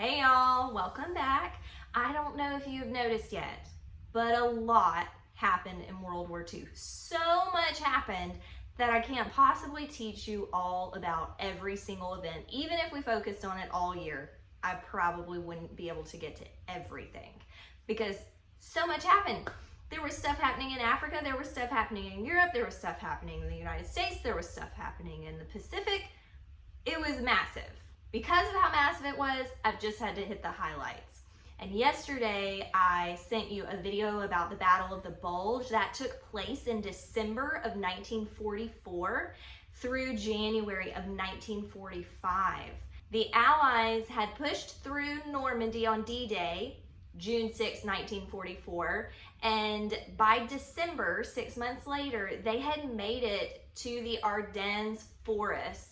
Hey y'all, welcome back. I don't know if you've noticed yet, but a lot happened in World War II. So much happened that I can't possibly teach you all about every single event. Even if we focused on it all year, I probably wouldn't be able to get to everything because so much happened. There was stuff happening in Africa, there was stuff happening in Europe, there was stuff happening in the United States, there was stuff happening in the Pacific. It was massive. Because of how massive it was, I've just had to hit the highlights. And yesterday, I sent you a video about the Battle of the Bulge that took place in December of 1944 through January of 1945. The Allies had pushed through Normandy on D-Day, June 6, 1944, and by December, 6 months later, they had made it to the Ardennes forest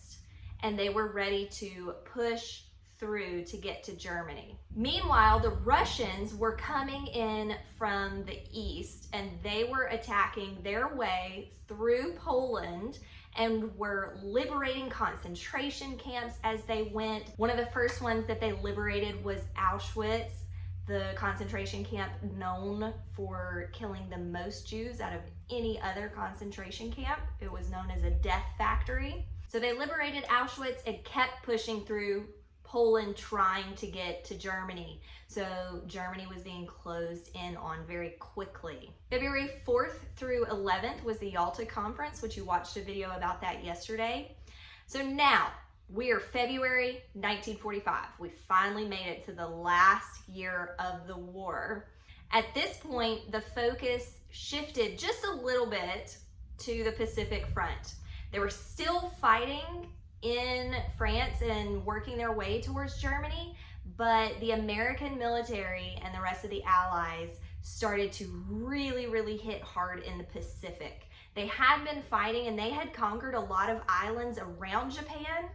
and they were ready to push through to get to Germany. Meanwhile, the Russians were coming in from the east and they were attacking their way through Poland and were liberating concentration camps as they went. One of the first ones that they liberated was Auschwitz, the concentration camp known for killing the most Jews out of any other concentration camp. It was known as a death factory. So they liberated Auschwitz and kept pushing through Poland trying to get to Germany. So Germany was being closed in on very quickly. February 4th through 11th was the Yalta Conference, which you watched a video about that yesterday. So now we are February 1945. We finally made it to the last year of the war. At this point, the focus shifted just a little bit to the Pacific Front. They were still fighting in France and working their way towards Germany, but the American military and the rest of the Allies started to really hit hard in the Pacific. They had been fighting and they had conquered a lot of islands around Japan,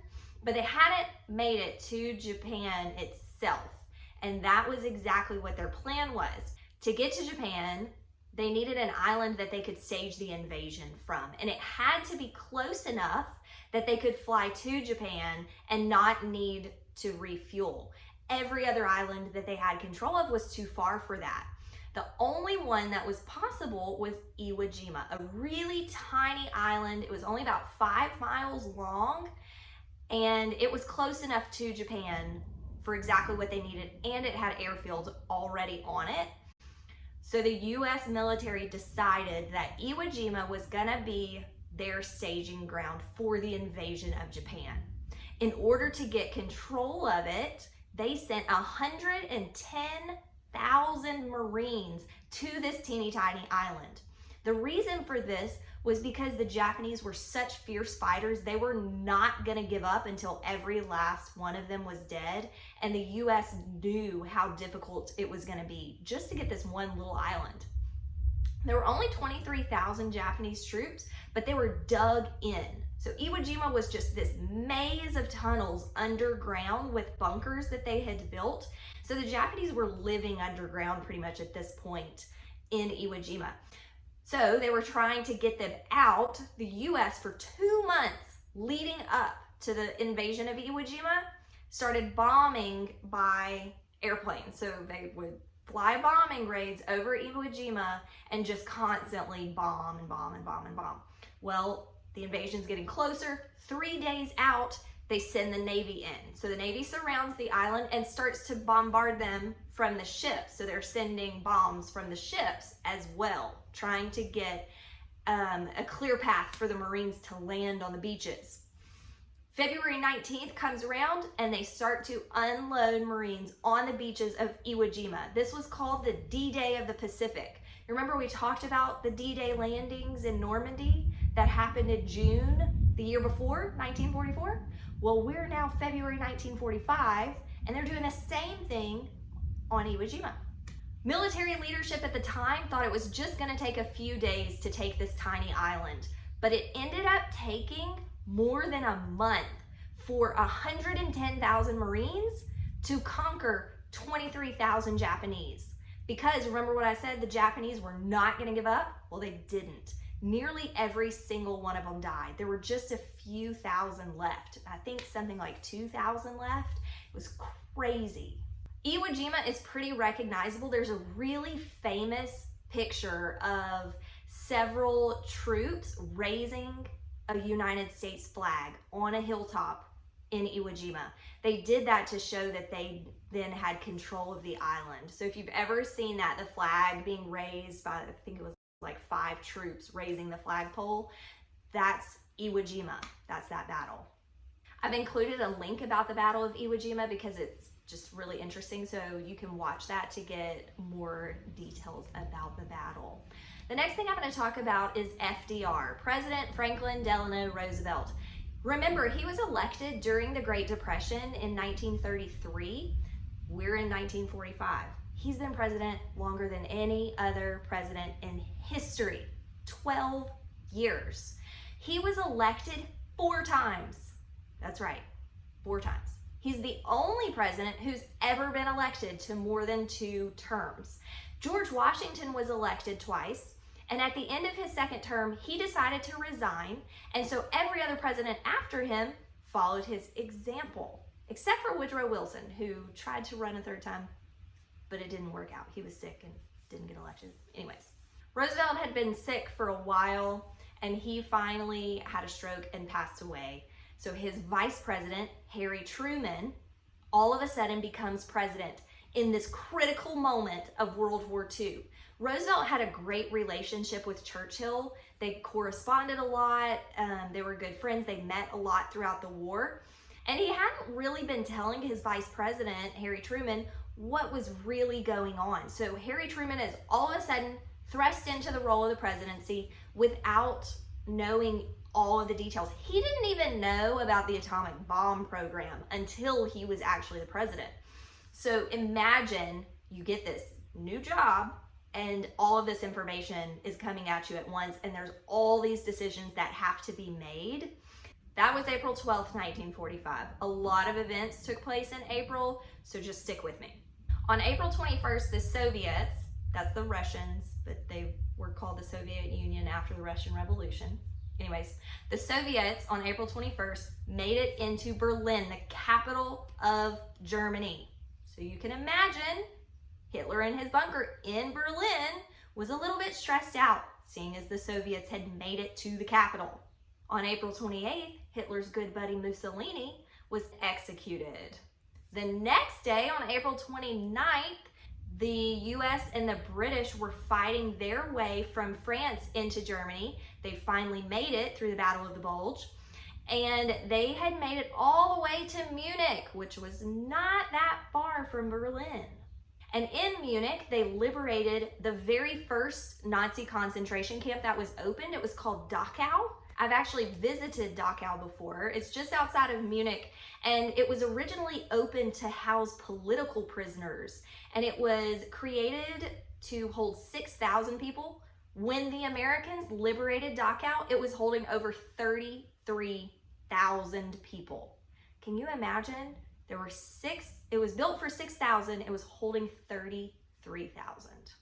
but they hadn't made it to Japan itself. And that was exactly what their plan was. To get to Japan, they needed an island that they could stage the invasion from. And it had to be close enough that they could fly to Japan and not need to refuel. Every other island that they had control of was too far for that. The only one that was possible was Iwo Jima, a really tiny island. It was only about 5 miles long, and it was close enough to Japan for exactly what they needed, and it had airfields already on it. So the US military decided that Iwo Jima was gonna be their staging ground for the invasion of Japan. In order to get control of it, they sent 110,000 Marines to this teeny tiny island. The reason for this was because the Japanese were such fierce fighters, they were not gonna give up until every last one of them was dead. And the US knew how difficult it was gonna be just to get this one little island. There were only 23,000 Japanese troops, but they were dug in. So Iwo Jima was just this maze of tunnels underground with bunkers that they had built. So the Japanese were living underground pretty much at this point in Iwo Jima. So they were trying to get them out. The US for 2 months leading up to the invasion of Iwo Jima started bombing by airplanes. So they would fly bombing raids over Iwo Jima and just constantly bomb and bomb and bomb and bomb. Well, the invasion's getting closer. 3 days out, they send the Navy in. So the Navy surrounds the island and starts to bombard them from the ships. So they're sending bombs from the ships as well, trying to get a clear path for the Marines to land on the beaches. February 19th comes around and they start to unload Marines on the beaches of Iwo Jima. This was called the D-Day of the Pacific. Remember we talked about the D-Day landings in Normandy that happened in June the year before, 1944? Well, we're now February 1945 and they're doing the same thing on Iwo Jima. Military leadership at the time thought it was just gonna take a few days to take this tiny island, but it ended up taking more than a month for 110,000 Marines to conquer 23,000 Japanese. Because remember what I said, the Japanese were not gonna give up? Well, they didn't. Nearly every single one of them died. There were just a few thousand left. I think something like 2,000 left. It was crazy. Iwo Jima is pretty recognizable. There's a really famous picture of several troops raising a United States flag on a hilltop in Iwo Jima. They did that to show that they then had control of the island. So if you've ever seen that, the flag being raised by, I think it was like 5 troops raising the flagpole, that's Iwo Jima. That's that battle. I've included a link about the Battle of Iwo Jima because it's just really interesting, so you can watch that to get more details about the battle. The next thing I'm going to talk about is FDR, President Franklin Delano Roosevelt. Remember, he was elected during the Great Depression in 1933. We're in 1945. He's been president longer than any other president in history, 12 years. He was elected 4 times. That's right, 4 times. He's the only president who's ever been elected to more than 2 terms. George Washington was elected twice, and at the end of his 2nd term, he decided to resign, and so every other president after him followed his example, except for Woodrow Wilson, who tried to run a 3rd time, but it didn't work out. He was sick and didn't get elected. Anyways, Roosevelt had been sick for a while, and he finally had a stroke and passed away. So his vice president, Harry Truman, all of a sudden becomes president in this critical moment of World War II. Roosevelt had a great relationship with Churchill. They corresponded a lot. They were good friends. They met a lot throughout the war. And he hadn't really been telling his vice president, Harry Truman, what was really going on. So Harry Truman is all of a sudden thrust into the role of the presidency without knowing all of the details. He didn't even know about the atomic bomb program until he was actually the president. So imagine you get this new job and all of this information is coming at you at once, and there's all these decisions that have to be made. That was April 12th, 1945. A lot of events took place in April, so just stick with me. On April 21st, the Soviets, that's the Russians, but they were called the Soviet Union after the Russian Revolution. Anyways, the Soviets on April 21st made it into Berlin, the capital of Germany. So you can imagine Hitler in his bunker in Berlin was a little bit stressed out, seeing as the Soviets had made it to the capital. On April 28th, Hitler's good buddy Mussolini was executed. The next day, on April 29th, the US and the British were fighting their way from France into Germany. They finally made it through the Battle of the Bulge, and they had made it all the way to Munich, which was not that far from Berlin. And in Munich, they liberated the very first Nazi concentration camp that was opened. It was called Dachau. I've actually visited Dachau before. It's just outside of Munich, and it was originally opened to house political prisoners, and it was created to hold 6,000 people. When the Americans liberated Dachau, it was holding over 33,000 people. Can you imagine? It was built for 6,000, it was holding 33,000.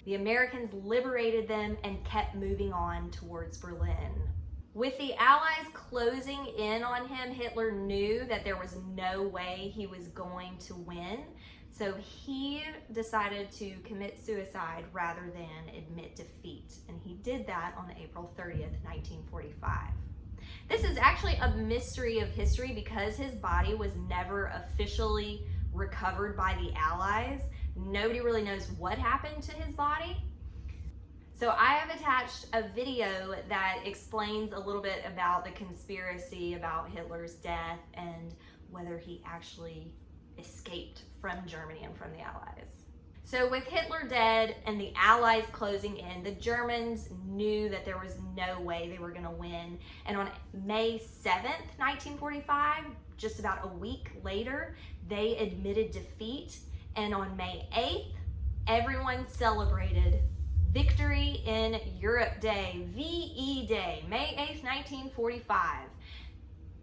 The Americans liberated them and kept moving on towards Berlin. With the Allies closing in on him, Hitler knew that there was no way he was going to win. So he decided to commit suicide rather than admit defeat. And he did that on April 30th, 1945. This is actually a mystery of history because his body was never officially recovered by the Allies. Nobody really knows what happened to his body. So I have attached a video that explains a little bit about the conspiracy about Hitler's death and whether he actually escaped from Germany and from the Allies. So with Hitler dead and the Allies closing in, the Germans knew that there was no way they were going to win. And on May 7th, 1945, just about a week later, they admitted defeat. And on May 8th, everyone celebrated Victory in Europe Day, VE Day, May 8th, 1945.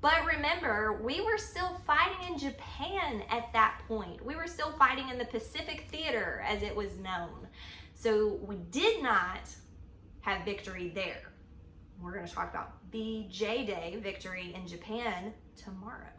But remember, we were still fighting in Japan at that point. We were still fighting in the Pacific Theater, as it was known. So we did not have victory there. We're going to talk about VJ Day, Victory in Japan, tomorrow.